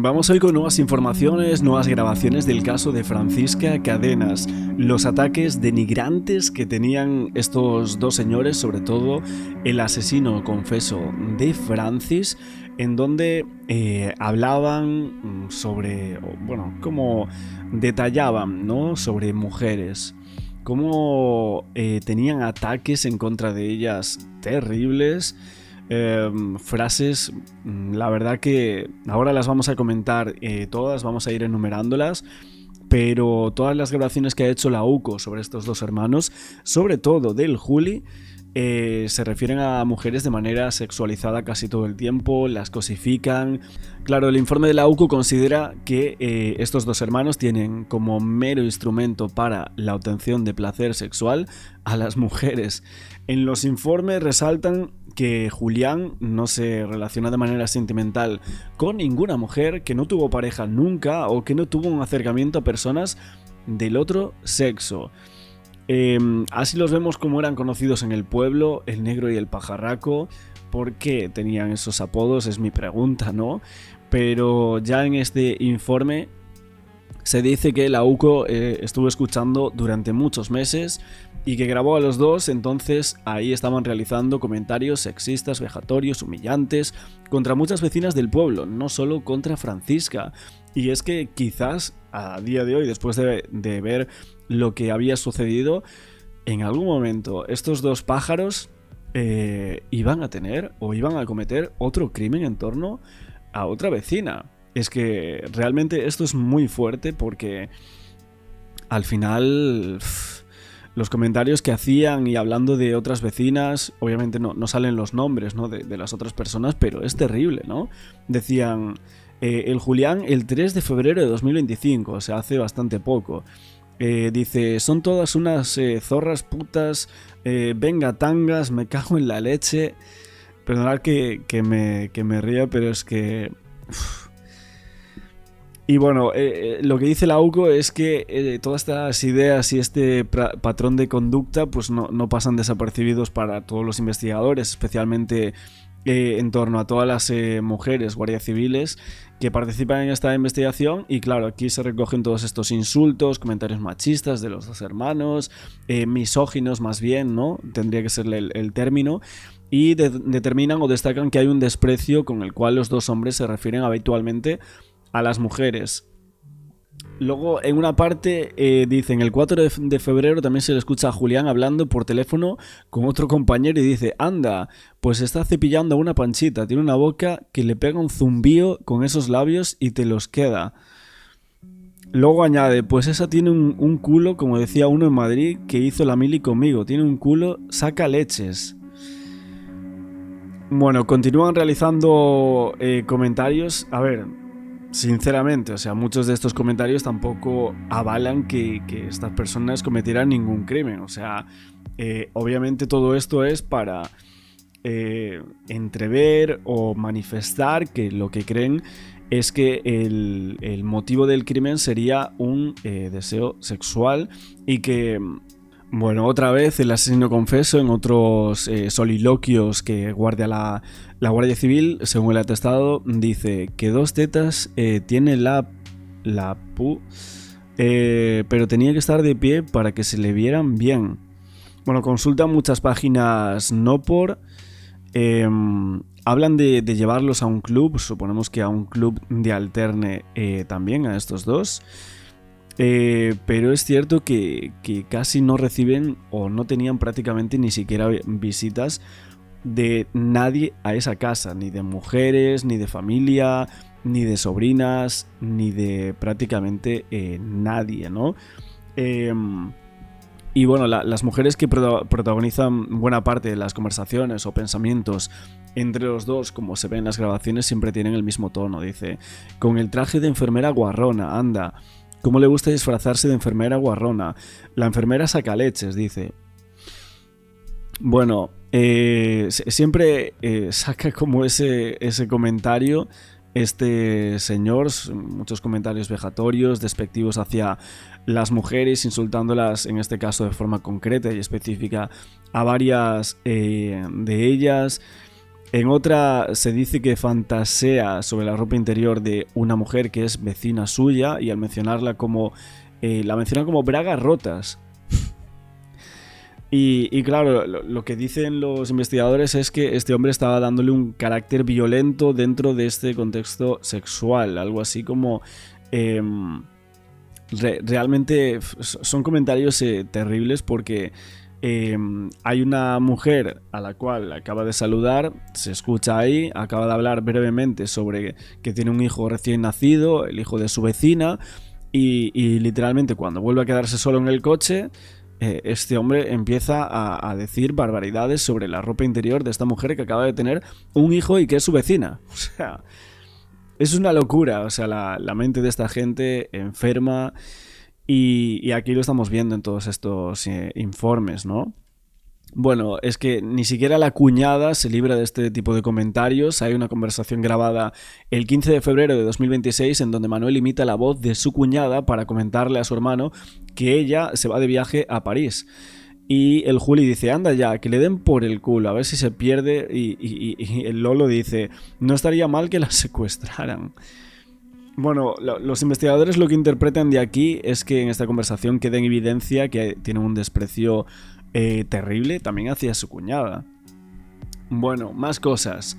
Vamos hoy con nuevas informaciones, nuevas grabaciones del caso de Francisca Cadenas, los ataques denigrantes que tenían estos dos señores, sobre todo el asesino confeso de Francis, en donde hablaban sobre, bueno, cómo detallaban, ¿no?, sobre mujeres, cómo tenían ataques en contra de ellas terribles. Frases, la verdad que ahora las vamos a comentar todas, vamos a ir enumerándolas, pero todas las grabaciones que ha hecho la UCO sobre estos dos hermanos, sobre todo del Juli, se refieren a mujeres de manera sexualizada casi todo el tiempo, las cosifican. Claro, el informe de la UCO considera que estos dos hermanos tienen como mero instrumento para la obtención de placer sexual a las mujeres. En los informes resaltan que Julián no se relaciona de manera sentimental con ninguna mujer, que no tuvo pareja nunca o que no tuvo un acercamiento a personas del otro sexo. Así los vemos como eran conocidos en el pueblo, el negro y el pajarraco. ¿Por qué tenían esos apodos? Es mi pregunta, ¿no? Pero ya en este informe se dice que la UCO estuvo escuchando durante muchos meses y que grabó a los dos, entonces ahí estaban realizando comentarios sexistas, vejatorios, humillantes contra muchas vecinas del pueblo, no solo contra Francisca. Y es que quizás a día de hoy, después de ver lo que había sucedido, en algún momento estos dos pájaros iban a tener o iban a cometer otro crimen en torno a otra vecina. Es que realmente esto es muy fuerte porque al final los comentarios que hacían y hablando de otras vecinas, obviamente no salen los nombres, ¿no?, de las otras personas, pero es terrible, ¿no? Decían, el Julián el 3 de febrero de 2025, o sea, hace bastante poco. Dice, son todas unas zorras putas, venga tangas, me cago en la leche. Perdonad que me ría, pero es que... Y bueno, lo que dice la UCO es que todas estas ideas y este patrón de conducta pues no pasan desapercibidos para todos los investigadores, especialmente en torno a todas las mujeres guardias civiles que participan en esta investigación. Y claro, aquí se recogen todos estos insultos, comentarios machistas de los dos hermanos, misóginos más bien, ¿no? Tendría que ser el término. Y determinan o destacan que hay un desprecio con el cual los dos hombres se refieren habitualmente a las mujeres. Luego, en una parte, dicen, el 4 de febrero también se le escucha a Julián hablando por teléfono con otro compañero y dice, anda, pues está cepillando a una panchita, tiene una boca que le pega un zumbío con esos labios y te los queda. Luego añade, pues esa tiene un culo, como decía uno en Madrid, que hizo la mili conmigo, tiene un culo, saca leches. Bueno, continúan realizando comentarios, a ver... Sinceramente, o sea, muchos de estos comentarios tampoco avalan que estas personas cometieran ningún crimen. O sea, obviamente todo esto es para entrever o manifestar que lo que creen es que el motivo del crimen sería un deseo sexual y que... Bueno, otra vez el asesino confeso en otros soliloquios que guarda la Guardia Civil, según el atestado, dice que 2 tetas tiene la pu, pero tenía que estar de pie para que se le vieran bien. Bueno, consulta muchas páginas no por... hablan de llevarlos a un club, suponemos que a un club de alterne también a estos dos. Pero es cierto que casi no reciben o no tenían prácticamente ni siquiera visitas de nadie a esa casa, ni de mujeres, ni de familia, ni de sobrinas, ni de prácticamente nadie, ¿no? Y bueno, las mujeres que protagonizan buena parte de las conversaciones o pensamientos entre los dos, como se ve en las grabaciones, siempre tienen el mismo tono. Dice, con el traje de enfermera guarrona, anda. ¿Cómo le gusta disfrazarse de enfermera guarrona? La enfermera saca leches, dice. Bueno, siempre saca como ese comentario este señor, muchos comentarios vejatorios, despectivos hacia las mujeres, insultándolas en este caso de forma concreta y específica a varias de ellas. En otra se dice que fantasea sobre la ropa interior de una mujer que es vecina suya y al mencionarla como... la menciona como bragas rotas. Y claro, lo que dicen los investigadores es que este hombre estaba dándole un carácter violento dentro de este contexto sexual. Algo así como... realmente son comentarios terribles porque... hay una mujer a la cual acaba de saludar, se escucha ahí, acaba de hablar brevemente sobre que tiene un hijo recién nacido, el hijo de su vecina, y literalmente cuando vuelve a quedarse solo en el coche, este hombre empieza a decir barbaridades sobre la ropa interior de esta mujer que acaba de tener un hijo y que es su vecina. O sea, es una locura, o sea, la mente de esta gente enferma. Y aquí lo estamos viendo en todos estos informes, ¿no? Bueno, es que ni siquiera la cuñada se libra de este tipo de comentarios. Hay una conversación grabada el 15 de febrero de 2026 en donde Manuel imita la voz de su cuñada para comentarle a su hermano que ella se va de viaje a París. Y el Juli dice, anda ya, que le den por el culo, a ver si se pierde. Y el Lolo dice, no estaría mal que la secuestraran. Bueno, los investigadores lo que interpretan de aquí es que en esta conversación queda en evidencia que tiene un desprecio terrible también hacia su cuñada. Bueno, más cosas.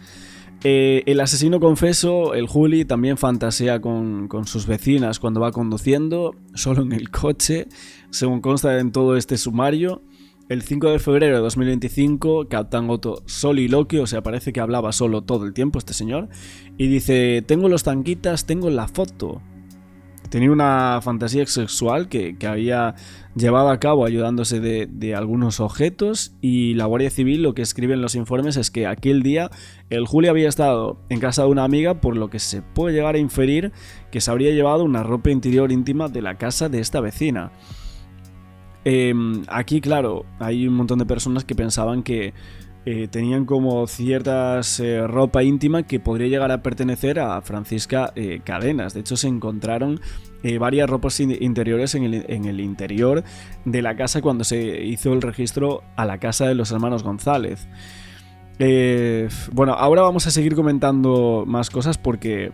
El asesino confeso, el Juli, también fantasea con sus vecinas cuando va conduciendo, solo en el coche, según consta en todo este sumario. El 5 de febrero de 2025 captan otro soliloquio, o sea, parece que hablaba solo todo el tiempo este señor, y dice, tengo los tanquitas, tengo la foto. Tenía una fantasía sexual que había llevado a cabo ayudándose de algunos objetos, y la Guardia Civil lo que escribe en los informes es que aquel día el Juli había estado en casa de una amiga, por lo que se puede llegar a inferir que se habría llevado una ropa interior íntima de la casa de esta vecina. Aquí, claro, hay un montón de personas que pensaban que tenían como ciertas ropa íntima que podría llegar a pertenecer a Francisca Cadenas. De hecho, se encontraron varias ropas interiores en el interior de la casa cuando se hizo el registro a la casa de los hermanos González. Bueno, ahora vamos a seguir comentando más cosas porque...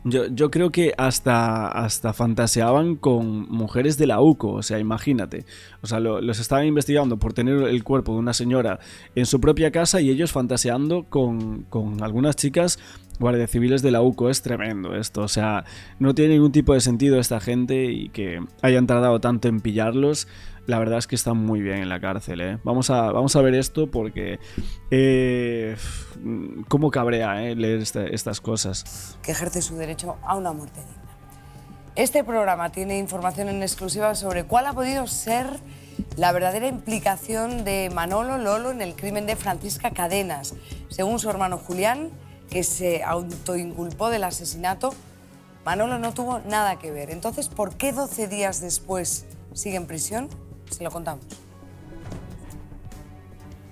Yo creo que hasta fantaseaban con mujeres de la UCO, o sea, imagínate. O sea, los estaban investigando por tener el cuerpo de una señora en su propia casa y ellos fantaseando con algunas chicas guardias civiles de la UCO. Es tremendo esto, o sea, no tiene ningún tipo de sentido esta gente y que hayan tardado tanto en pillarlos. La verdad es que están muy bien en la cárcel, ¿eh? Vamos a ver esto porque... cómo cabrea leer estas cosas. Que ejerce su derecho a una muerte digna. Este programa tiene información en exclusiva sobre cuál ha podido ser la verdadera implicación de Manolo Lolo en el crimen de Francisca Cadenas. Según su hermano Julián, que se autoinculpó del asesinato, Manolo no tuvo nada que ver. Entonces, ¿por qué 12 días después sigue en prisión? Se lo contamos.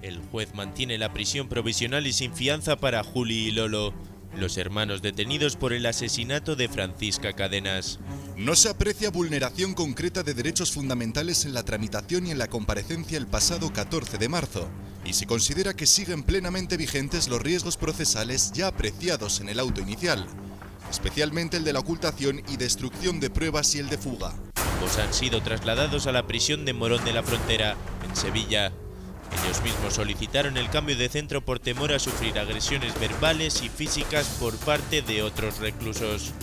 El juez mantiene la prisión provisional y sin fianza para Juli y Lolo, los hermanos detenidos por el asesinato de Francisca Cadenas. No se aprecia vulneración concreta de derechos fundamentales en la tramitación y en la comparecencia el pasado 14 de marzo, y se considera que siguen plenamente vigentes los riesgos procesales ya apreciados en el auto inicial, especialmente el de la ocultación y destrucción de pruebas y el de fuga. Ambos han sido trasladados a la prisión de Morón de la Frontera, en Sevilla. Ellos mismos solicitaron el cambio de centro por temor a sufrir agresiones verbales y físicas por parte de otros reclusos.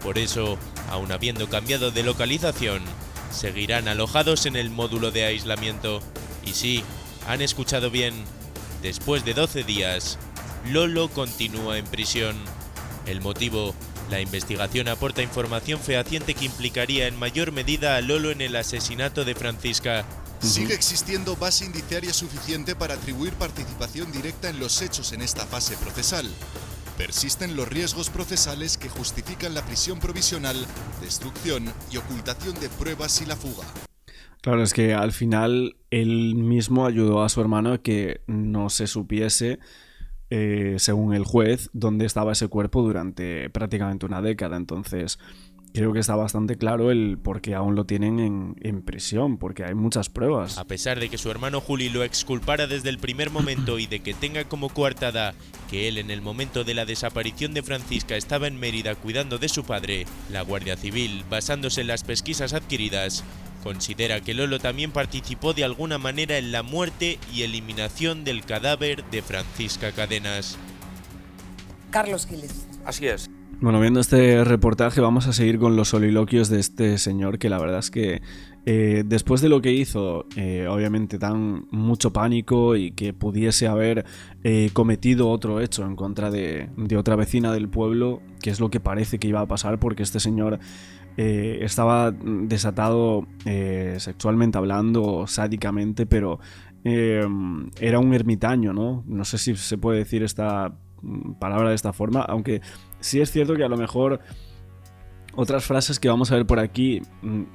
Por eso, aun habiendo cambiado de localización, seguirán alojados en el módulo de aislamiento. Y sí, han escuchado bien, después de 12 días, Lolo continúa en prisión. El motivo: la investigación aporta información fehaciente que implicaría en mayor medida a Lolo en el asesinato de Francisca. Sigue existiendo base indiciaria suficiente para atribuir participación directa en los hechos en esta fase procesal. Persisten los riesgos procesales que justifican la prisión provisional, destrucción y ocultación de pruebas y la fuga. Claro, es que al final él mismo ayudó a su hermano a que no se supiese, según el juez, dónde estaba ese cuerpo durante prácticamente una década. Entonces, creo que está bastante claro el por qué aún lo tienen en prisión, porque hay muchas pruebas. A pesar de que su hermano Juli lo exculpara desde el primer momento y de que tenga como coartada que él en el momento de la desaparición de Francisca estaba en Mérida cuidando de su padre, la Guardia Civil, basándose en las pesquisas adquiridas, considera que Lolo también participó de alguna manera en la muerte y eliminación del cadáver de Francisca Cadenas. Carlos Quiles. Así es. Bueno, viendo este reportaje vamos a seguir con los soliloquios de este señor, que la verdad es que después de lo que hizo, obviamente dan mucho pánico y que pudiese haber cometido otro hecho en contra de otra vecina del pueblo, que es lo que parece que iba a pasar, porque este señor estaba desatado sexualmente hablando, sádicamente, pero era un ermitaño, ¿no? No sé si se puede decir esta palabra de esta forma, aunque sí es cierto que a lo mejor otras frases que vamos a ver por aquí,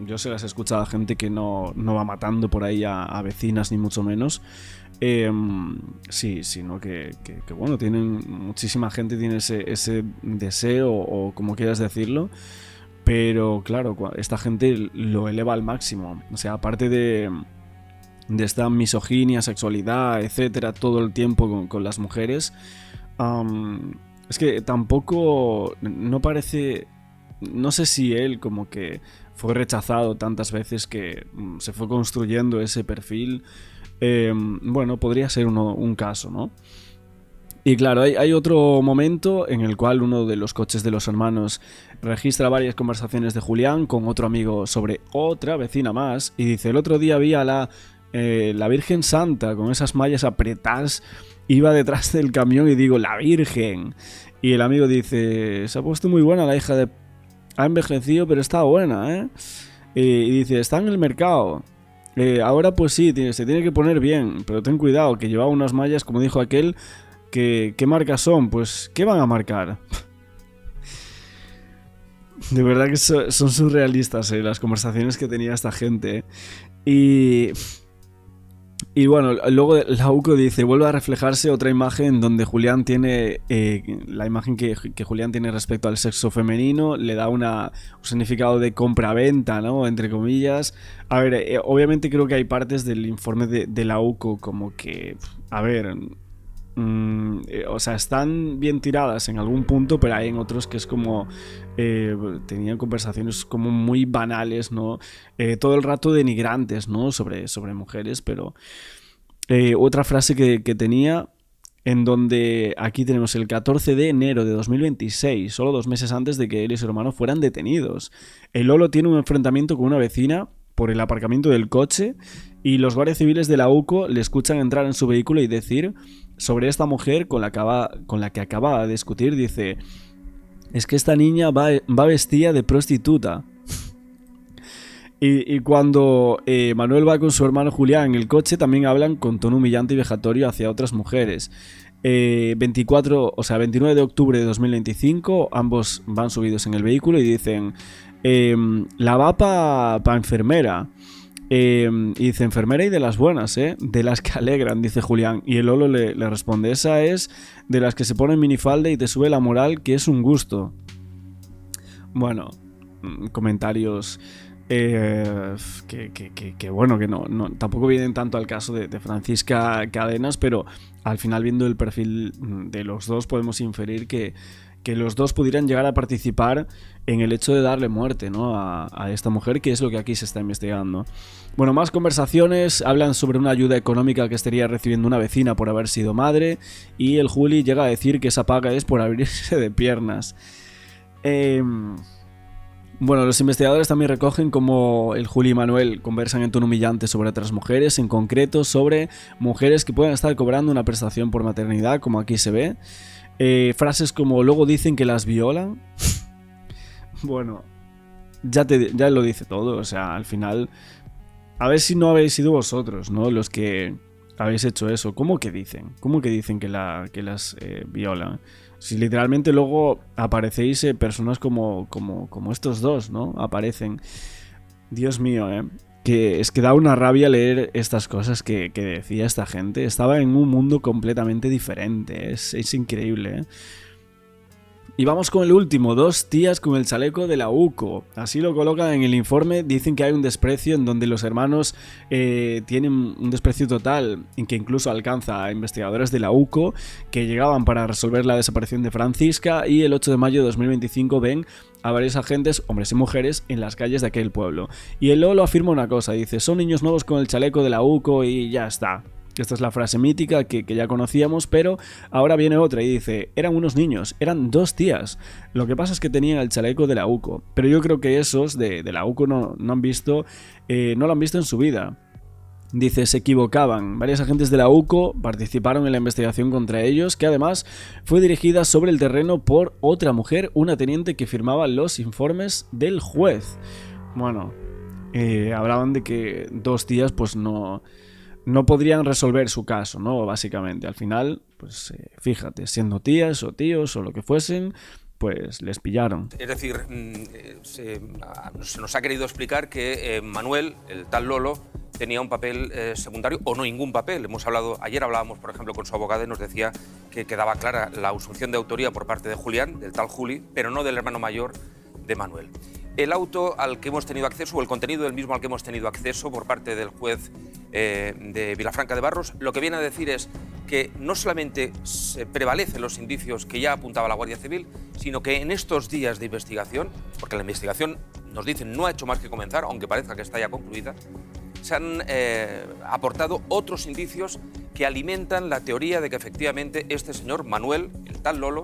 yo se las he escuchado a gente que no va matando por ahí a vecinas ni mucho menos, sí, sino que bueno, tienen muchísima gente tiene ese deseo o como quieras decirlo, pero claro, esta gente lo eleva al máximo, o sea, aparte de esta misoginia, sexualidad, etcétera, todo el tiempo con las mujeres. Es que tampoco no parece, no sé si él como que fue rechazado tantas veces que se fue construyendo ese perfil. Bueno, podría ser un caso, ¿no? Y claro, hay otro momento en el cual uno de los coches de los hermanos registra varias conversaciones de Julián con otro amigo sobre otra vecina más y dice: el otro día vi a la Virgen Santa con esas mallas apretadas. Iba detrás del camión y digo, la Virgen. Y el amigo dice, se ha puesto muy buena la hija de... Ha envejecido, pero está buena, ¿eh? Y dice, está en el mercado. Ahora pues sí, se tiene que poner bien, pero ten cuidado, que llevaba unas mallas, como dijo aquel, que ¿qué marcas son? Pues, ¿qué van a marcar? De verdad que son surrealistas, las conversaciones que tenía esta gente. Y bueno, luego la UCO dice, vuelve a reflejarse otra imagen donde Julián tiene, la imagen que Julián tiene respecto al sexo femenino, le da un significado de compra-venta, ¿no? Entre comillas. A ver, obviamente creo que hay partes del informe de la UCO como que, a ver, o sea, están bien tiradas en algún punto, pero hay en otros que es como tenían conversaciones como muy banales, ¿no? Todo el rato denigrantes, ¿no? Sobre mujeres, pero otra frase que tenía, en donde aquí tenemos el 14 de enero de 2026, solo 2 meses antes de que él y su hermano fueran detenidos. El Lolo tiene un enfrentamiento con una vecina por el aparcamiento del coche y los guardias civiles de la UCO le escuchan entrar en su vehículo y decir sobre esta mujer con la que acaba de discutir, dice: es que esta niña va vestida de prostituta. Y cuando Manuel va con su hermano Julián en el coche, también hablan con tono humillante y vejatorio hacia otras mujeres. 29 de octubre de 2025, ambos van subidos en el vehículo y dicen: la va pa enfermera. Y dice, enfermera y de las buenas, de las que alegran, dice Julián. Y el Lolo le responde, esa es de las que se pone en minifalda y te sube la moral, que es un gusto. Bueno, comentarios que bueno, que no tampoco vienen tanto al caso de Francisca Cadenas, pero al final, viendo el perfil de los dos, podemos inferir que los dos pudieran llegar a participar en el hecho de darle muerte, ¿no? a esta mujer, que es lo que aquí se está investigando. Bueno, más conversaciones, hablan sobre una ayuda económica que estaría recibiendo una vecina por haber sido madre, y el Juli llega a decir que esa paga es por abrirse de piernas. Bueno, los investigadores también recogen cómo el Juli y Manuel conversan en tono humillante sobre otras mujeres, en concreto sobre mujeres que pueden estar cobrando una prestación por maternidad, como aquí se ve. Frases como luego dicen que las violan. Bueno, ya lo dice todo. O sea, al final, a ver si no habéis sido vosotros, ¿no? Los que habéis hecho eso. ¿Cómo que dicen? ¿Cómo que dicen que las violan? Si literalmente luego aparecéis personas como estos dos, ¿no? Aparecen. Dios mío, que es que da una rabia leer estas cosas que decía esta gente. Estaba en un mundo completamente diferente. Es increíble, Y vamos con el último, 2 tías con el chaleco de la UCO. Así lo colocan en el informe, dicen que hay un desprecio en donde los hermanos tienen un desprecio total, en que incluso alcanza a investigadores de la UCO que llegaban para resolver la desaparición de Francisca, y el 8 de mayo de 2025 ven a varios agentes, hombres y mujeres, en las calles de aquel pueblo. Y el Lolo afirma una cosa, dice: son niños nuevos con el chaleco de la UCO y ya está. Esta es la frase mítica que ya conocíamos, pero ahora viene otra y dice: eran unos niños, eran 2 tías. Lo que pasa es que tenían el chaleco de la UCO, pero yo creo que esos de la UCO no lo han visto en su vida. Dice: se equivocaban. Varios agentes de la UCO participaron en la investigación contra ellos, que además fue dirigida sobre el terreno por otra mujer, una teniente que firmaba los informes del juez. Bueno, hablaban de que 2 tías pues no podrían resolver su caso, ¿no? Básicamente, al final, pues fíjate, siendo tías o tíos o lo que fuesen, pues les pillaron. Es decir, se nos ha querido explicar que Manuel, el tal Lolo, tenía un papel secundario o no ningún papel. Ayer hablábamos, por ejemplo, con su abogada y nos decía que quedaba clara la asunción de autoría por parte de Julián, del tal Juli, pero no del hermano mayor de Manuel. El auto al que hemos tenido acceso, o el contenido del mismo al que hemos tenido acceso por parte del juez de Vilafranca de Barros, lo que viene a decir es que no solamente se prevalecen los indicios que ya apuntaba la Guardia Civil, sino que en estos días de investigación, porque la investigación, nos dicen, no ha hecho más que comenzar, aunque parezca que está ya concluida, se han aportado otros indicios que alimentan la teoría de que efectivamente este señor Manuel, el tal Lolo,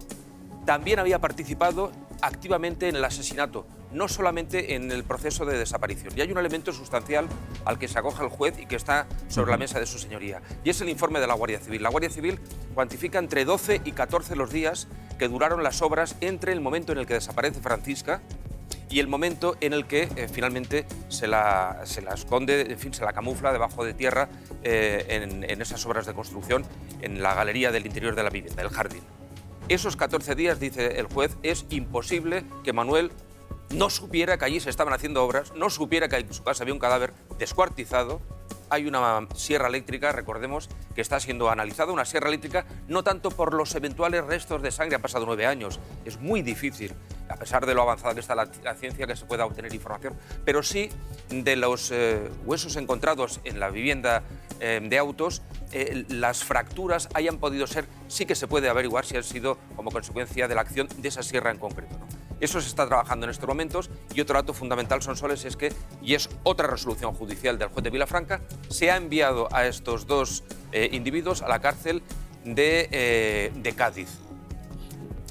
también había participado activamente en el asesinato, no solamente en el proceso de desaparición. Y hay un elemento sustancial al que se acoge el juez y que está sobre la mesa de su señoría, y es el informe de la Guardia Civil. La Guardia Civil cuantifica entre 12 y 14 los días que duraron las obras entre el momento en el que desaparece Francisca y el momento en el que finalmente se la esconde, en fin, se la camufla debajo de tierra en esas obras de construcción, en la galería del interior de la vivienda, el jardín. Esos 14 días, dice el juez, es imposible que Manuel no supiera que allí se estaban haciendo obras, no supiera que en su casa había un cadáver descuartizado. Hay una sierra eléctrica, recordemos, que está siendo analizada, una sierra eléctrica no tanto por los eventuales restos de sangre, ha pasado 9 años, es muy difícil, a pesar de lo avanzada que está la ciencia, que se pueda obtener información, pero sí de los huesos encontrados en la vivienda de Autos, las fracturas hayan podido ser, sí que se puede averiguar si han sido como consecuencia de la acción de esa sierra en concreto, ¿no? Eso se está trabajando en estos momentos. Y otro dato fundamental, Sonsoles, es que, y es otra resolución judicial del juez de Vilafranca, se ha enviado a estos 2 individuos a la cárcel de Cádiz.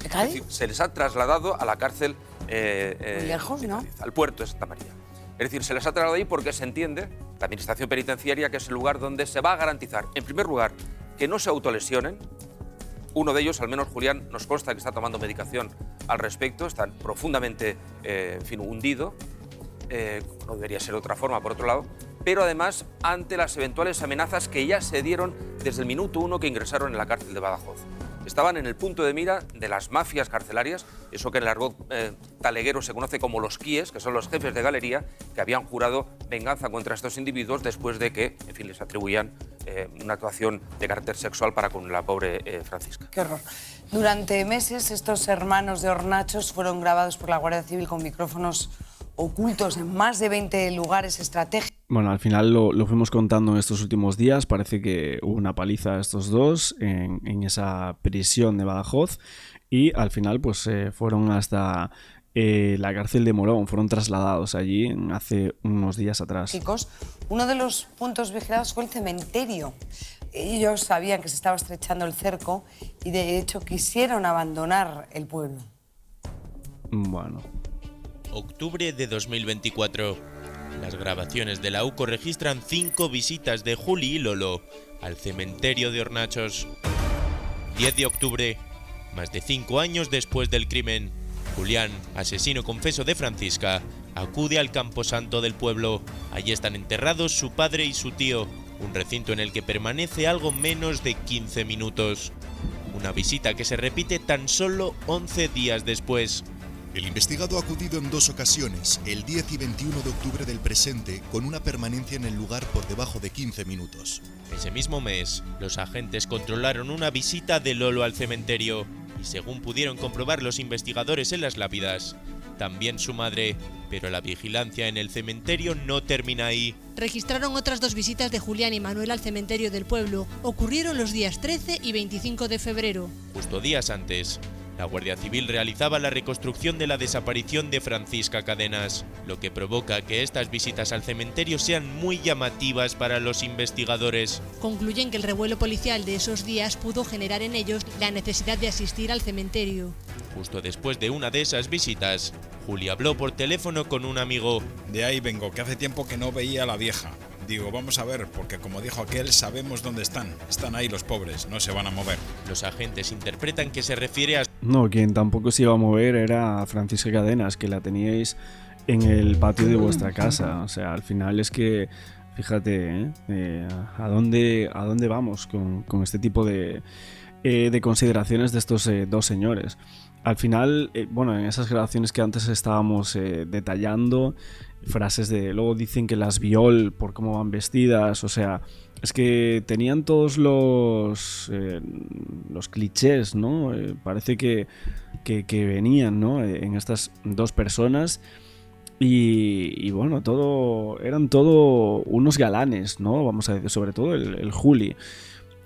¿De Cádiz? Es decir, se les ha trasladado a la cárcel muy lejos, de ¿no? Cádiz, al puerto de Santa María. Es decir, se les ha trasladado ahí porque se entiende, la administración penitenciaria, que es el lugar donde se va a garantizar, en primer lugar, que no se autolesionen. Uno de ellos, al menos Julián, nos consta que está tomando medicación al respecto, está profundamente hundido, no debería ser de otra forma, por otro lado, pero además ante las eventuales amenazas que ya se dieron desde el minuto 1 que ingresaron en la cárcel de Badajoz. Estaban en el punto de mira de las mafias carcelarias, eso que en el argot taleguero se conoce como los quíes, que son los jefes de galería, que habían jurado venganza contra estos individuos después de que, en fin, les atribuían una actuación de carácter sexual para con la pobre Francisca. Qué horror. Durante meses estos hermanos de hornachos fueron grabados por la Guardia Civil con micrófonos ocultos en más de 20 lugares estratégicos. Bueno, al final lo fuimos contando en estos últimos días. Parece que hubo una paliza a estos 2 en esa prisión de Badajoz, y al final pues fueron hasta la cárcel de Morón, fueron trasladados allí hace unos días atrás. Chicos, uno de los puntos vigilados fue el cementerio. Ellos sabían que se estaba estrechando el cerco y de hecho quisieron abandonar el pueblo. Bueno. Octubre de 2024. Las grabaciones de la UCO registran 5 visitas de Juli y Lolo al cementerio de Hornachos. 10 de octubre, más de 5 años después del crimen, Julián, asesino confeso de Francisca, acude al camposanto del pueblo. Allí están enterrados su padre y su tío, un recinto en el que permanece algo menos de 15 minutos. Una visita que se repite tan solo 11 días después. El investigado ha acudido en 2 ocasiones, el 10 y 21 de octubre del presente, con una permanencia en el lugar por debajo de 15 minutos. Ese mismo mes, los agentes controlaron una visita de Lolo al cementerio y según pudieron comprobar los investigadores en las lápidas, también su madre. Pero la vigilancia en el cementerio no termina ahí. Registraron otras 2 visitas de Julián y Manuel al cementerio del pueblo. Ocurrieron los días 13 y 25 de febrero. Justo días antes, la Guardia Civil realizaba la reconstrucción de la desaparición de Francisca Cadenas, lo que provoca que estas visitas al cementerio sean muy llamativas para los investigadores. Concluyen que el revuelo policial de esos días pudo generar en ellos la necesidad de asistir al cementerio. Justo después de una de esas visitas, Juli habló por teléfono con un amigo. De ahí vengo, que hace tiempo que no veía a la vieja. Digo, vamos a ver, porque como dijo aquel, sabemos dónde están. Están ahí los pobres, no se van a mover. Los agentes interpretan que se refiere a... No, quien tampoco se iba a mover era Francisca Cadenas, que la teníais en el patio de vuestra casa. O sea, al final es que, fíjate, ¿a dónde vamos con este tipo de consideraciones de estos 2 señores? Al final, bueno, en esas grabaciones que antes estábamos detallando, frases de... Luego dicen que las viol por cómo van vestidas, o sea, es que tenían todos los clichés, ¿no? Parece que venían, ¿no? En estas 2 personas y bueno, eran todo unos galanes, ¿no? Vamos a decir, sobre todo el Juli.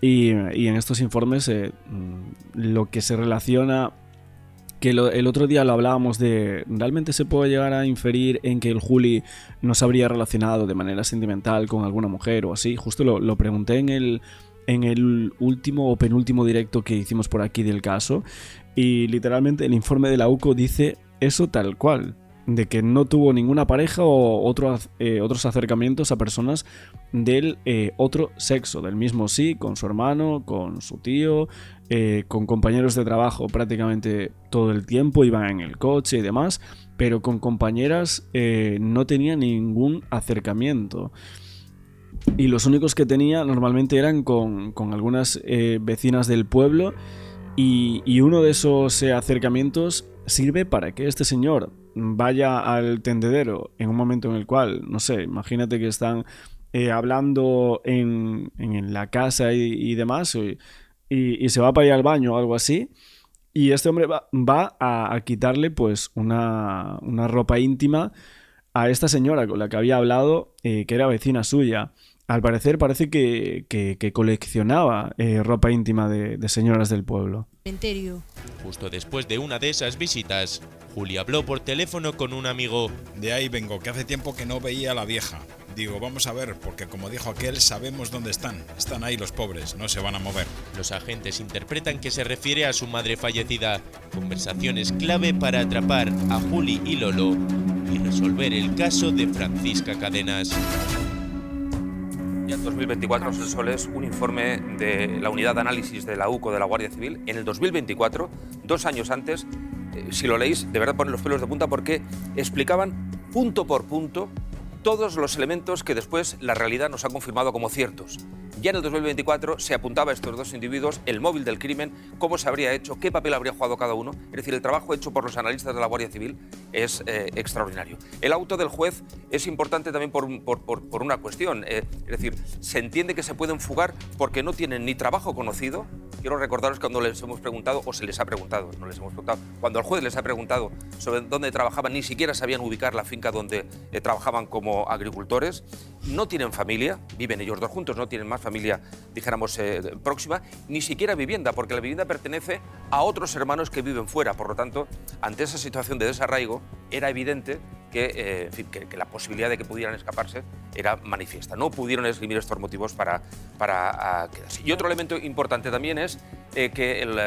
Y en estos informes lo que se relaciona... Que el otro día lo hablábamos de... ¿Realmente se puede llegar a inferir en que el Juli no se habría relacionado de manera sentimental con alguna mujer o así? Justo lo pregunté en el último o penúltimo directo que hicimos por aquí del caso. Y literalmente el informe de la UCO dice eso tal cual. De que no tuvo ninguna pareja o otros acercamientos a personas del otro sexo, del mismo sí, con su hermano, con su tío, con compañeros de trabajo prácticamente todo el tiempo, iban en el coche y demás, pero con compañeras no tenía ningún acercamiento. Y los únicos que tenía normalmente eran con algunas vecinas del pueblo y uno de esos acercamientos sirve para que este señor vaya al tendedero en un momento en el cual, no sé, imagínate que están hablando en la casa y demás y se va para ir al baño o algo así y este hombre va a quitarle pues una ropa íntima a esta señora con la que había hablado, que era vecina suya. Al parecer parece que coleccionaba ropa íntima de señoras del pueblo. Justo después de una de esas visitas, Juli habló por teléfono con un amigo. De ahí vengo, que hace tiempo que no veía a la vieja. Digo, vamos a ver, porque como dijo aquel, sabemos dónde están. Están ahí los pobres, no se van a mover. Los agentes interpretan que se refiere a su madre fallecida. Conversaciones clave para atrapar a Juli y Lolo y resolver el caso de Francisca Cadenas. Ya en 2024, Sonsoles, un informe de la Unidad de Análisis de la UCO de la Guardia Civil. En el 2024, 2 años antes, si lo leéis, de verdad ponen los pelos de punta porque explicaban punto por punto todos los elementos que después la realidad nos ha confirmado como ciertos. Ya en el 2024 se apuntaba a estos 2 individuos el móvil del crimen, cómo se habría hecho, qué papel habría jugado cada uno. Es decir, el trabajo hecho por los analistas de la Guardia Civil es extraordinario. El auto del juez es importante también por una cuestión. Es decir, se entiende que se pueden fugar porque no tienen ni trabajo conocido. Quiero recordaros que cuando les hemos preguntado, o se les ha preguntado, no les hemos preguntado, cuando el juez les ha preguntado sobre dónde trabajaban, ni siquiera sabían ubicar la finca donde trabajaban como agricultores. No tienen familia, viven ellos 2 juntos, no tienen más familia, dijéramos, próxima, ni siquiera vivienda, porque la vivienda pertenece a otros hermanos que viven fuera. Por lo tanto, ante esa situación de desarraigo, era evidente que la posibilidad de que pudieran escaparse era manifiesta. No pudieron esgrimir estos motivos para quedarse. Y otro elemento importante también es que el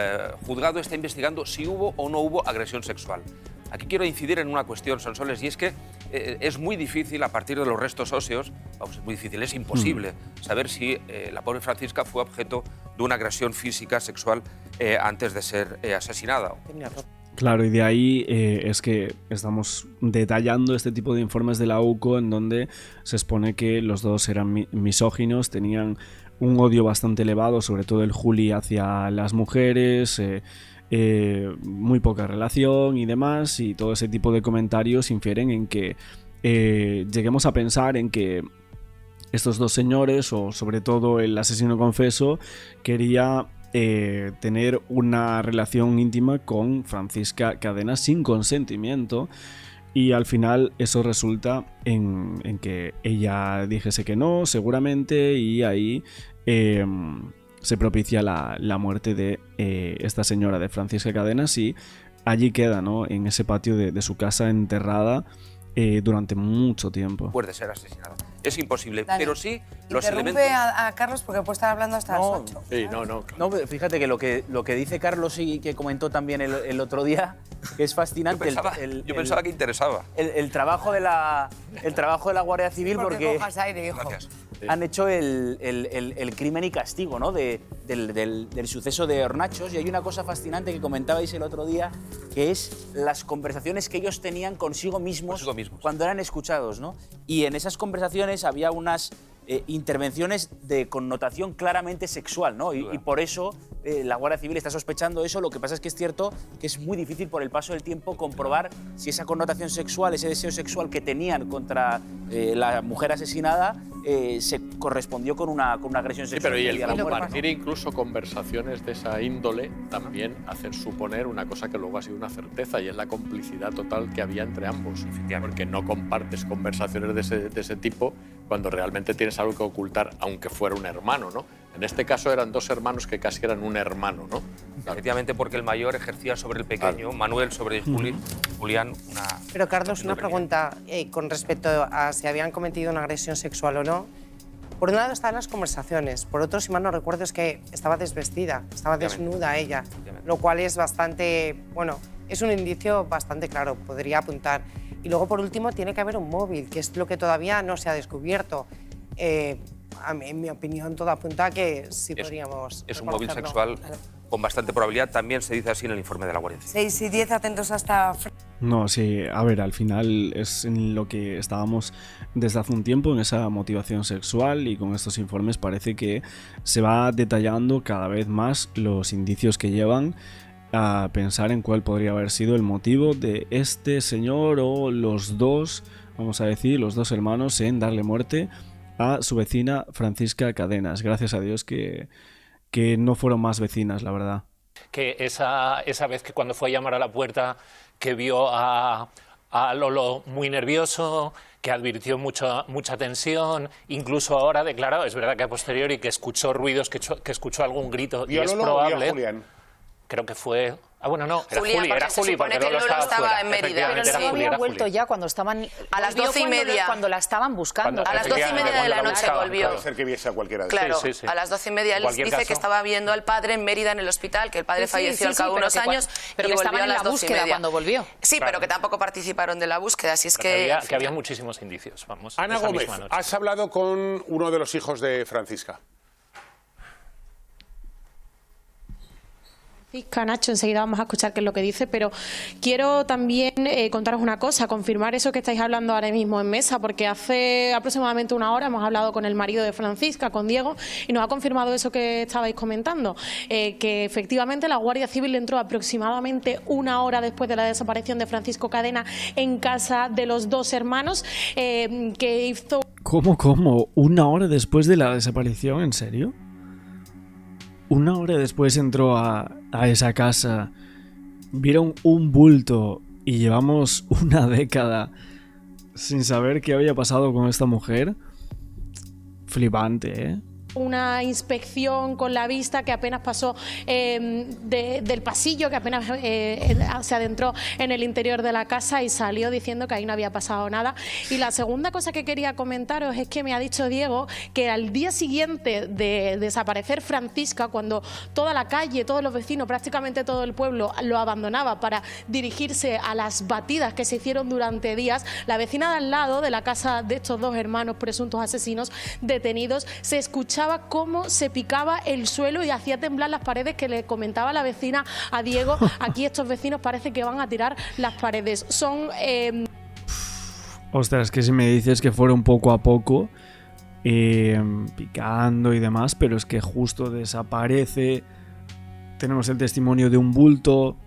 juzgado está investigando si hubo o no hubo agresión sexual. Aquí quiero incidir en una cuestión, Sonsoles, y es que es muy difícil, a partir de los restos óseos, es muy difícil, es imposible saber si la pobre Francisca fue objeto de una agresión física, sexual, antes de ser asesinada. Claro, y de ahí es que estamos detallando este tipo de informes de la UCO en donde se expone que los 2 eran misóginos, tenían un odio bastante elevado, sobre todo el Juli hacia las mujeres, muy poca relación y demás, y todo ese tipo de comentarios infieren en que lleguemos a pensar en que estos 2 señores, o sobre todo el asesino confeso, quería tener una relación íntima con Francisca Cadenas sin consentimiento. Y al final eso resulta en que ella dijese que no, seguramente, y ahí se propicia la muerte de esta señora, de Francisca Cadenas, y allí queda, ¿no?, en ese patio de su casa enterrada durante mucho tiempo. Puede ser asesinada. Es imposible, Dani, pero sí los interrumpe elementos... a Carlos porque puede estar hablando hasta las 8. Sí, no, pero fíjate que lo que dice Carlos y que comentó también el otro día, que es fascinante. Yo pensaba que interesaba. El trabajo de la Guardia Civil, porque cojas aire, hijo. Gracias. han hecho el crimen y castigo, ¿no?, del suceso de Hornachos. Y hay una cosa fascinante que comentabais el otro día, que es las conversaciones que ellos tenían consigo mismos cuando eran escuchados, ¿no? Y en esas conversaciones había unas intervenciones de connotación claramente sexual, ¿no? Y por eso la Guardia Civil está sospechando eso. Lo que pasa es que es cierto que es muy difícil por el paso del tiempo comprobar si esa connotación sexual, ese deseo sexual que tenían contra la mujer asesinada se correspondió con una agresión sexual. Sí, pero y el a la muerte, compartir incluso conversaciones de esa índole también hacen suponer una cosa que luego ha sido una certeza, y es la complicidad total que había entre ambos. Porque no compartes conversaciones de ese tipo cuando realmente tienes algo que ocultar, aunque fuera un hermano, ¿no? En este caso eran dos hermanos que casi eran un hermano, ¿no? Efectivamente, porque el mayor ejercía sobre el pequeño, Manuel sobre Julián, una... Pero Carlos, una pregunta con respecto a si habían cometido una agresión sexual o no. Por un lado están las conversaciones, por otro, si mal no recuerdo, es que estaba desvestida, estaba desnuda ella, lo cual es bastante, bueno, es un indicio bastante claro, podría apuntar. Y luego, por último, tiene que haber un móvil, que es lo que todavía no se ha descubierto. En mi opinión, todo apunta a que sí podríamos... Es un móvil sexual con bastante probabilidad, también se dice así en el informe de la Guardia Civil. 6 y 10, atentos hasta... No, sí, a ver, al final es en lo que estábamos desde hace un tiempo, en esa motivación sexual, y con estos informes parece que se va detallando cada vez más los indicios que llevan a pensar en cuál podría haber sido el motivo de este señor o los dos, vamos a decir, los dos hermanos, en darle muerte a su vecina Francisca Cadenas. Gracias a Dios que no fueron más vecinas, la verdad. Que esa vez que cuando fue a llamar a la puerta, que vio a Lolo muy nervioso, que advirtió mucha tensión, incluso ahora ha declarado, es verdad que a posteriori, que escuchó ruidos, que escuchó algún grito, y es probable... Julián? Creo que fue... Ah, bueno, no, era Juli, porque Lolo estaba en Mérida. Pero Lolo había vuelto ya cuando estaban... A las 12:30. Cuando la estaban buscando. A las 12:30 de la noche volvió. Puede ser que viese a cualquiera de Claro, a las 12:30 él dice que estaba viendo al padre en Mérida, en el hospital, que el padre falleció al cabo de unos años, pero y que volvió estaban a en las la búsqueda 12:30. cuando volvió. Sí, pero que tampoco participaron de la búsqueda, así es que había muchísimos indicios, vamos. Ana Gómez, has hablado con uno de los hijos de Francisca. Nacho, enseguida vamos a escuchar qué es lo que dice, pero quiero también contaros una cosa, confirmar eso que estáis hablando ahora mismo en mesa, porque hace aproximadamente una hora hemos hablado con el marido de Francisca, con Diego, y nos ha confirmado eso que estabais comentando, que efectivamente la Guardia Civil entró aproximadamente una hora después de la desaparición de Francisco Cadena en casa de los dos hermanos, que hizo... ¿Cómo? ¿Una hora después de la desaparición? ¿En serio? Una hora después entró a esa casa, vieron un bulto y llevamos una década sin saber qué había pasado con esta mujer. Flipante, ¿eh? Una inspección con la vista que apenas pasó del pasillo, que apenas se adentró en el interior de la casa y salió diciendo que ahí no había pasado nada. Y la segunda cosa que quería comentaros es que me ha dicho Diego que al día siguiente de desaparecer Francisca, cuando toda la calle, todos los vecinos, prácticamente todo el pueblo lo abandonaba para dirigirse a las batidas que se hicieron durante días, la vecina de al lado de la casa de estos dos hermanos presuntos asesinos detenidos se escuchaba cómo se picaba el suelo y hacía temblar las paredes, que le comentaba la vecina a Diego. Aquí estos vecinos parece que van a tirar las paredes. Son... Ostras, que si me dices que fueron poco a poco picando y demás, pero es que justo desaparece, tenemos el testimonio de un bulto,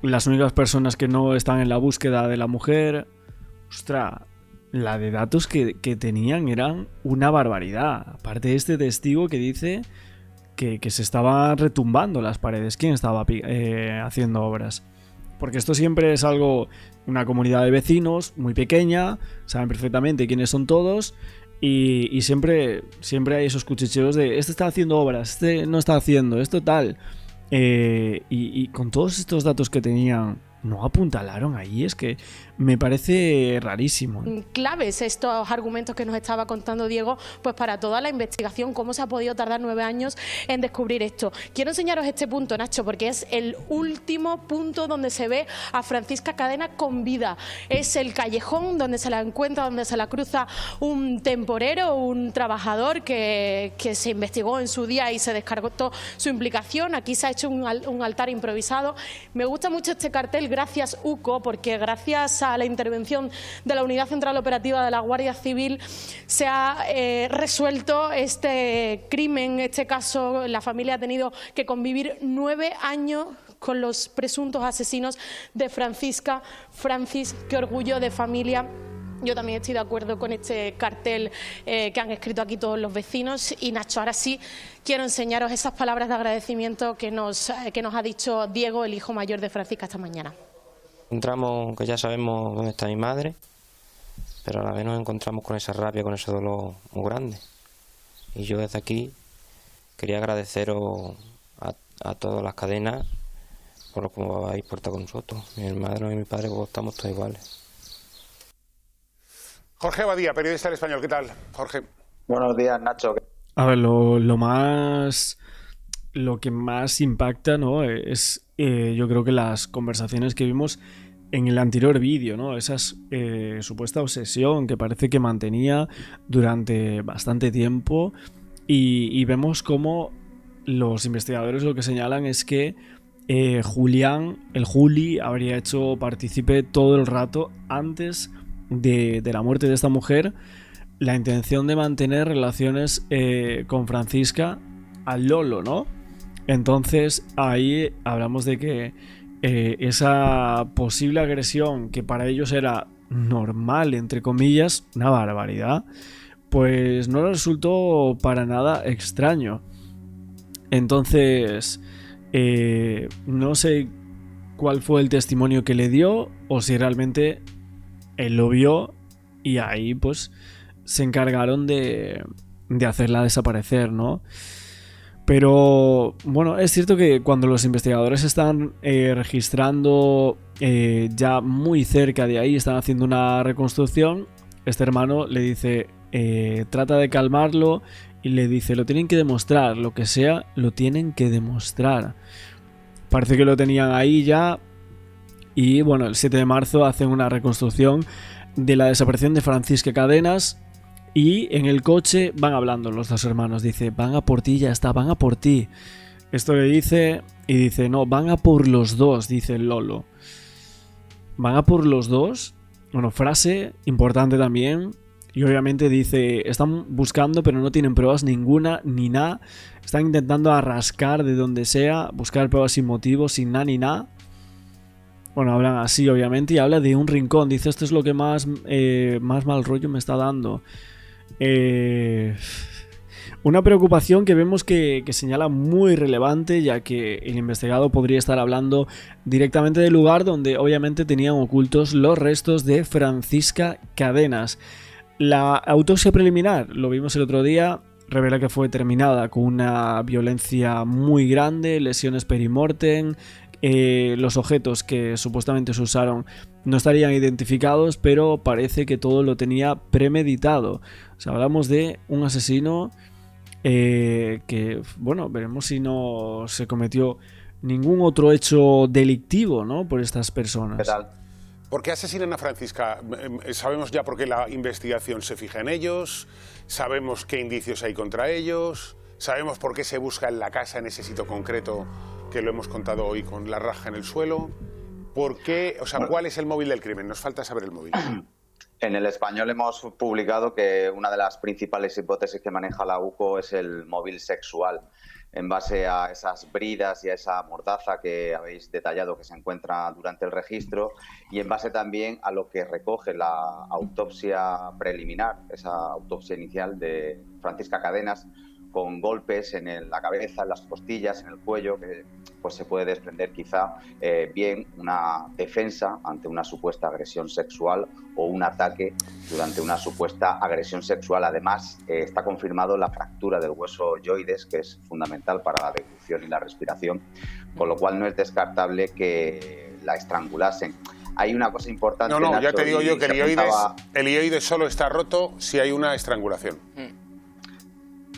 las únicas personas que no están en la búsqueda de la mujer. Ostras, la de datos que tenían eran una barbaridad. Aparte de este testigo que dice que se estaban retumbando las paredes. ¿Quién estaba haciendo obras? Porque esto siempre es algo, una comunidad de vecinos muy pequeña, saben perfectamente quiénes son todos y siempre hay esos cuchicheos de este está haciendo obras, este no está haciendo, esto tal. Y con todos estos datos que tenían, no apuntalaron ahí, es que me parece rarísimo. Claves estos argumentos que nos estaba contando Diego, pues para toda la investigación, cómo se ha podido tardar 9 años en descubrir esto. Quiero enseñaros este punto, Nacho, porque es el último punto donde se ve a Francisca Cadena con vida. Es el callejón donde se la encuentra, donde se la cruza un temporero, un trabajador que se investigó en su día y se descargó su implicación. Aquí se ha hecho un altar improvisado. Me gusta mucho este cartel, gracias UCO, porque gracias a la intervención de la Unidad Central Operativa de la Guardia Civil se ha resuelto este crimen, este caso. La familia ha tenido que convivir 9 años con los presuntos asesinos de Francisca. Francis, qué orgullo de familia. Yo también estoy de acuerdo con este cartel que han escrito aquí todos los vecinos. Y Nacho, ahora sí quiero enseñaros esas palabras de agradecimiento que nos ha dicho Diego, el hijo mayor de Francisca, esta mañana. Encontramos que ya sabemos dónde está mi madre, pero a la vez nos encontramos con esa rabia, con ese dolor muy grande. Y yo desde aquí quería agradeceros a todas las cadenas por lo que habéis portado con nosotros. Mi hermano y mi padre, pues estamos todos iguales. Jorge Badía, periodista del Español. ¿Qué tal, Jorge? Buenos días, Nacho. A ver, lo que más impacta, ¿no? Es yo creo que las conversaciones que vimos en el anterior vídeo, ¿no? Esa supuesta obsesión que parece que mantenía durante bastante tiempo y vemos cómo los investigadores lo que señalan es que Julián, el Juli, habría hecho partícipe todo el rato antes de la muerte de esta mujer la intención de mantener relaciones con Francisca al Lolo, ¿no? Entonces ahí hablamos de que esa posible agresión que para ellos era normal, entre comillas, una barbaridad, pues no resultó para nada extraño. Entonces no sé cuál fue el testimonio que le dio o si realmente él lo vio y ahí pues se encargaron de hacerla desaparecer, ¿no? Pero bueno, es cierto que cuando los investigadores están registrando ya muy cerca de ahí, están haciendo una reconstrucción, este hermano le dice, trata de calmarlo y le dice, lo tienen que demostrar, lo que sea, lo tienen que demostrar. Parece que lo tenían ahí ya y bueno, el 7 de marzo hacen una reconstrucción de la desaparición de Francisca Cadenas. Y en el coche van hablando los dos hermanos. Dice, van a por ti, ya está, van a por ti. Esto le dice y dice, no, van a por los dos, dice el Lolo. Van a por los dos. Bueno, frase importante también. Y obviamente dice, están buscando pero no tienen pruebas ninguna ni nada. Están intentando arrascar de donde sea, buscar pruebas sin motivo, sin nada ni nada. Bueno, hablan así obviamente y habla de un rincón. Dice, esto es lo que más mal rollo me está dando. Una preocupación que vemos que señala muy relevante, ya que el investigado podría estar hablando directamente del lugar donde obviamente tenían ocultos los restos de Francisca Cadenas. La autopsia preliminar, lo vimos el otro día, revela que fue terminada con una violencia muy grande, lesiones perimortem. Los objetos que supuestamente se usaron no estarían identificados, pero parece que todo lo tenía premeditado. O sea, hablamos de un asesino que, bueno, veremos si no se cometió ningún otro hecho delictivo, ¿no? Por estas personas. ¿Qué tal? ¿Por qué asesinan a Francisca? Sabemos ya por qué la investigación se fija en ellos, sabemos qué indicios hay contra ellos, sabemos por qué se busca en la casa en ese sitio concreto que lo hemos contado hoy con la raja en el suelo. ¿Por qué? O sea, ¿cuál es el móvil del crimen? Nos falta saber el móvil. En El Español hemos publicado que una de las principales hipótesis que maneja la UCO es el móvil sexual, en base a esas bridas y a esa mordaza que habéis detallado que se encuentra durante el registro y en base también a lo que recoge la autopsia preliminar, esa autopsia inicial de Francisca Cadenas, con golpes en la cabeza, en las costillas, en el cuello, que pues se puede desprender quizá bien una defensa ante una supuesta agresión sexual o un ataque durante una supuesta agresión sexual. Además, está confirmado la fractura del hueso yoides, que es fundamental para la deglución y la respiración, con lo cual no es descartable que la estrangulasen. Hay una cosa importante... No, Nacho, ya te digo yo que el ioides solo está roto si hay una estrangulación.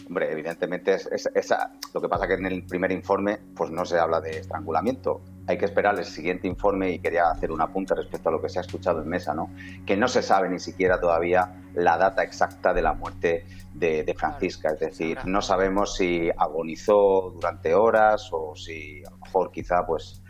Hombre, evidentemente lo que pasa que en el primer informe pues no se habla de estrangulamiento. Hay que esperar el siguiente informe y quería hacer un apunte respecto a lo que se ha escuchado en mesa, ¿no? Que no se sabe ni siquiera todavía la data exacta de la muerte de Francisca. Es decir, no sabemos si agonizó durante horas o si a lo mejor quizá pues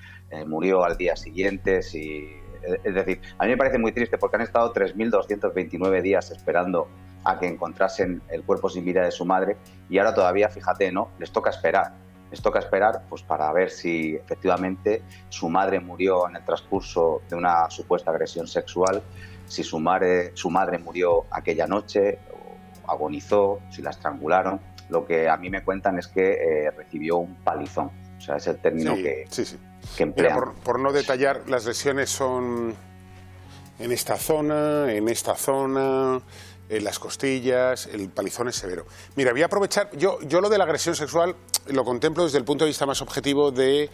murió al día siguiente. Es decir, a mí me parece muy triste porque han estado 3.229 días esperando a que encontrasen el cuerpo sin vida de su madre y ahora todavía, fíjate, ¿no? Les toca esperar pues para ver si efectivamente su madre murió en el transcurso de una supuesta agresión sexual, si su madre murió aquella noche, o agonizó, si la estrangularon. Lo que a mí me cuentan es que recibió un palizón. O sea, es el término que emplean. Mira, por no detallar, las lesiones son en esta zona, en las costillas, el palizón es severo. Mira, voy a aprovechar, yo lo de la agresión sexual lo contemplo desde el punto de vista más objetivo de...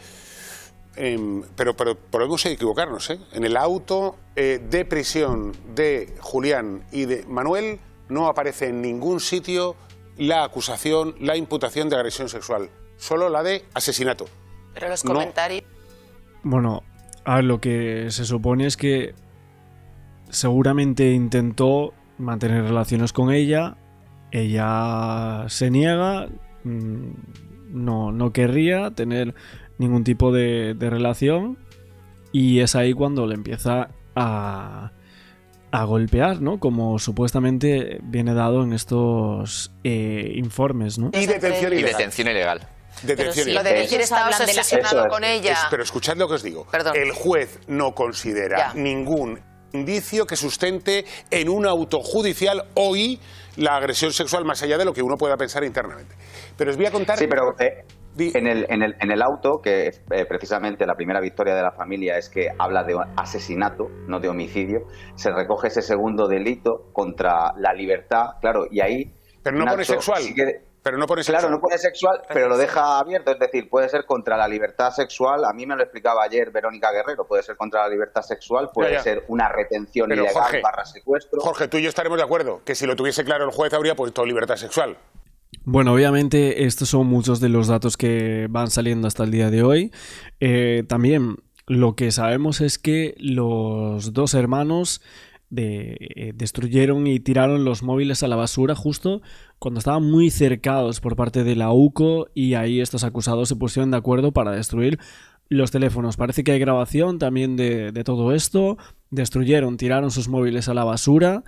pero podemos equivocarnos, ¿eh? En el auto de prisión de Julián y de Manuel no aparece en ningún sitio la acusación, la imputación de agresión sexual, solo la de asesinato. Pero los comentarios... Bueno, a ver, lo que se supone es que seguramente intentó mantener relaciones con ella se niega, no querría tener ningún tipo de relación y es ahí cuando le empieza a golpear, ¿no? Como supuestamente viene dado en estos informes, ¿no? Y detención ilegal. Lo de decir estabas obsesionado con ella. Pero escuchad lo que os digo. Perdón. El juez no considera ningún indicio que sustente en un auto judicial hoy la agresión sexual más allá de lo que uno pueda pensar internamente. Pero os voy a contar... Sí, pero en el auto, que precisamente la primera victoria de la familia es que habla de asesinato, no de homicidio, se recoge ese segundo delito contra la libertad, claro, y ahí... Pero no pone sexual. Pero no pone sexual. Claro, no pone sexual, pero lo deja abierto, es decir, puede ser contra la libertad sexual, a mí me lo explicaba ayer Verónica Guerrero, puede ser contra la libertad sexual, puede ser una retención pero ilegal Jorge, / secuestro. Jorge, tú y yo estaremos de acuerdo, que si lo tuviese claro el juez habría puesto libertad sexual. Bueno, obviamente estos son muchos de los datos que van saliendo hasta el día de hoy. También lo que sabemos es que los dos hermanos destruyeron y tiraron los móviles a la basura justo cuando estaban muy cercados por parte de la UCO y ahí estos acusados se pusieron de acuerdo para destruir los teléfonos. Parece que hay grabación también de todo esto. Tiraron sus móviles a la basura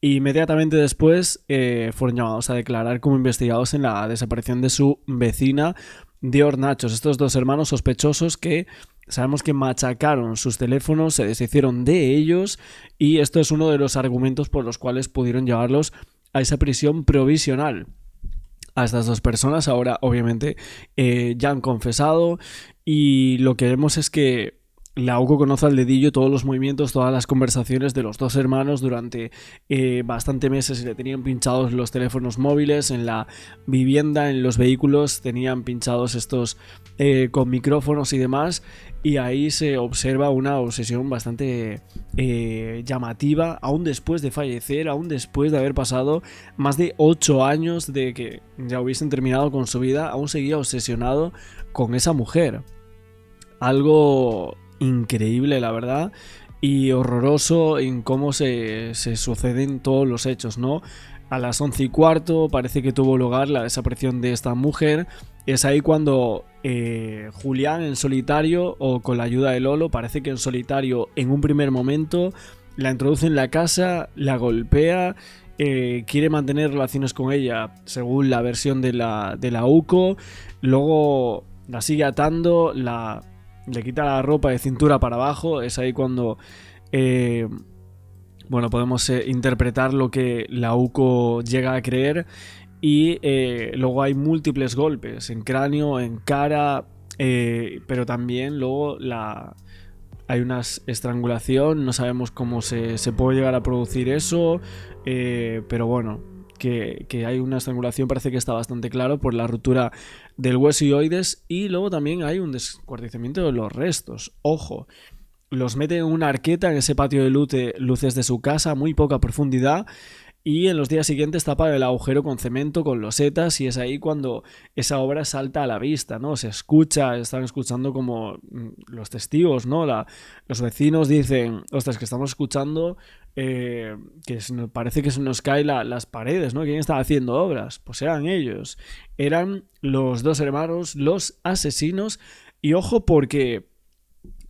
y inmediatamente después fueron llamados a declarar como investigados en la desaparición de su vecina de Hornachos. Estos dos hermanos sospechosos que sabemos que machacaron sus teléfonos, se deshicieron de ellos y esto es uno de los argumentos por los cuales pudieron llevarlos a esa prisión provisional. A estas dos personas ahora obviamente ya han confesado y lo que vemos es que la UCO conoce al dedillo todos los movimientos, todas las conversaciones de los dos hermanos durante bastante meses. Le tenían pinchados los teléfonos móviles en la vivienda, en los vehículos, tenían pinchados estos con micrófonos y demás. Y ahí se observa una obsesión bastante llamativa, aún después de fallecer, aún después de haber pasado más de 8 años de que ya hubiesen terminado con su vida, aún seguía obsesionado con esa mujer. Algo increíble, la verdad, y horroroso en cómo se suceden todos los hechos, ¿no? A las 11:15 parece que tuvo lugar la desaparición de esta mujer. Es ahí cuando Julián en solitario o con la ayuda de Lolo, parece que en solitario en un primer momento la introduce en la casa, la golpea, quiere mantener relaciones con ella según la versión de la UCO, luego la sigue atando, le quita la ropa de cintura para abajo. Es ahí cuando podemos interpretar lo que la UCO llega a creer y luego hay múltiples golpes en cráneo, en cara, pero también luego hay una estrangulación, no sabemos cómo se puede llegar a producir eso, pero bueno, que hay una estrangulación parece que está bastante claro por la ruptura del hueso ioides, y luego también hay un descuartizamiento de los restos. Ojo, los mete en una arqueta en ese patio de luces de su casa a muy poca profundidad, y en los días siguientes tapa el agujero con cemento, con losetas, y es ahí cuando esa obra salta a la vista, ¿no? Se escucha, están escuchando como los testigos, ¿no? Los vecinos dicen, ostras, que estamos escuchando que parece que se nos caen las paredes, ¿no? ¿Quién está haciendo obras? Pues eran ellos. Eran los dos hermanos, los asesinos, y ojo porque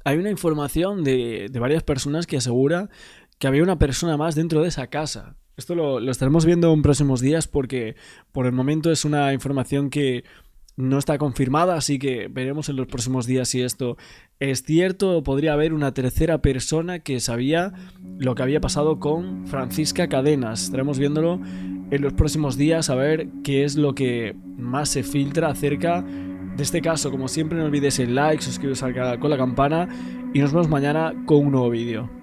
hay una información de varias personas que asegura que había una persona más dentro de esa casa. Esto lo estaremos viendo en próximos días porque por el momento es una información que no está confirmada, así que veremos en los próximos días si esto es cierto o podría haber una tercera persona que sabía lo que había pasado con Francisca Cadenas. Estaremos viéndolo en los próximos días a ver qué es lo que más se filtra acerca de este caso. Como siempre, no olvides el like, suscribiros al canal con la campana y nos vemos mañana con un nuevo vídeo.